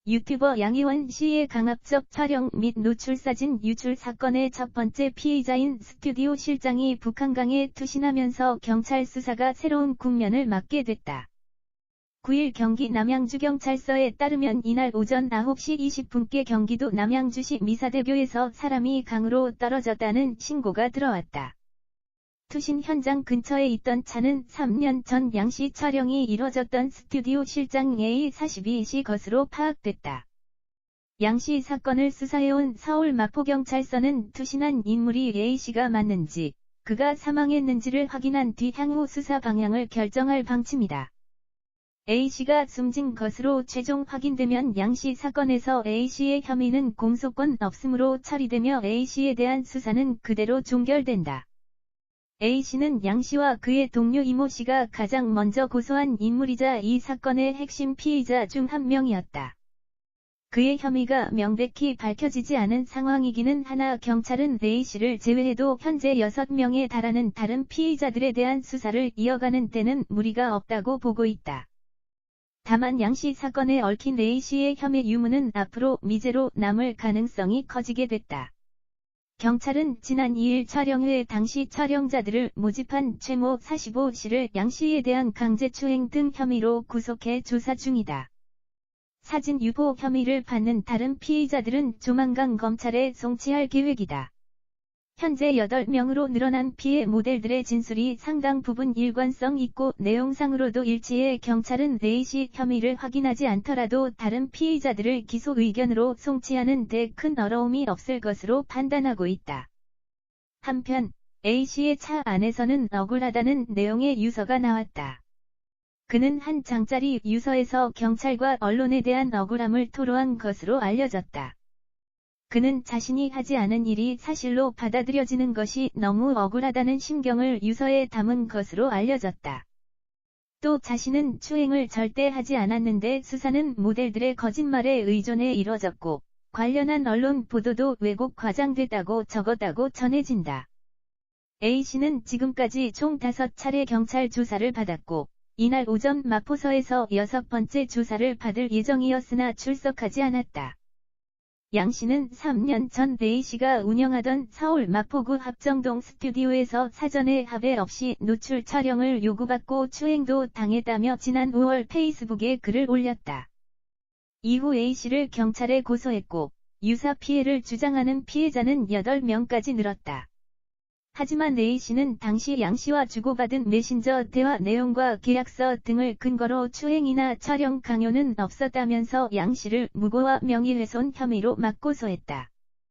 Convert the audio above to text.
유튜버 양희원 씨의 강압적 촬영 및 노출 사진 유출 사건의 첫 번째 피의자인 스튜디오 실장이 북한강에 투신하면서 경찰 수사가 새로운 국면을 맞게 됐다. 9일 경기 남양주경찰서에 따르면 이날 오전 9시 20분께 경기도 남양주시 미사대교에서 사람이 강으로 떨어졌다는 신고가 들어왔다. 투신 현장 근처에 있던 차는 3년 전 양씨 촬영이 이뤄졌던 스튜디오 실장 A42씨 것으로 파악됐다. 양씨 사건을 수사해온 서울 마포경찰서는 투신한 인물이 A씨가 맞는지, 그가 사망했는지를 확인한 뒤 향후 수사 방향을 결정할 방침이다. A씨가 숨진 것으로 최종 확인되면 양씨 사건에서 A씨의 혐의는 공소권 없음으로 처리되며 A씨에 대한 수사는 그대로 종결된다. A씨는 양씨와 그의 동료 이모씨가 가장 먼저 고소한 인물이자 이 사건의 핵심 피의자 중 한 명이었다. 그의 혐의가 명백히 밝혀지지 않은 상황이기는 하나 경찰은 A씨를 제외해도 현재 6명에 달하는 다른 피의자들에 대한 수사를 이어가는 데는 무리가 없다고 보고 있다. 다만 양씨 사건에 얽힌 A씨의 혐의 유무는 앞으로 미제로 남을 가능성이 커지게 됐다. 경찰은 지난 2일 촬영회 당시 촬영자들을 모집한 최모 45씨를 양씨에 대한 강제추행 등 혐의로 구속해 조사 중이다. 사진 유포 혐의를 받는 다른 피의자들은 조만간 검찰에 송치할 계획이다. 현재 8명으로 늘어난 피해 모델들의 진술이 상당 부분 일관성 있고 내용상으로도 일치해 경찰은 A씨 혐의를 확인하지 않더라도 다른 피의자들을 기소 의견으로 송치하는 데 큰 어려움이 없을 것으로 판단하고 있다. 한편 A씨의 차 안에서는 억울하다는 내용의 유서가 나왔다. 그는 한 장짜리 유서에서 경찰과 언론에 대한 억울함을 토로한 것으로 알려졌다. 그는 자신이 하지 않은 일이 사실로 받아들여지는 것이 너무 억울하다는 심경을 유서에 담은 것으로 알려졌다. 또 자신은 추행을 절대 하지 않았는데 수사는 모델들의 거짓말에 의존해 이뤄졌고 관련한 언론 보도도 왜곡 과장됐다고 적었다고 전해진다. A씨는 지금까지 총 5차례 경찰 조사를 받았고 이날 오전 마포서에서 6번째 조사를 받을 예정이었으나 출석하지 않았다. 양씨는 3년 전 A씨가 운영하던 서울 마포구 합정동 스튜디오에서 사전에 합의 없이 노출 촬영을 요구받고 추행도 당했다며 지난 5월 페이스북에 글을 올렸다. 이후 A씨를 경찰에 고소했고 유사 피해를 주장하는 피해자는 8명까지 늘었다. 하지만 A씨는 당시 양씨와 주고받은 메신저 대화 내용과 계약서 등을 근거로 추행이나 촬영 강요는 없었다면서 양씨를 무고와 명예훼손 혐의로 맞고소했다.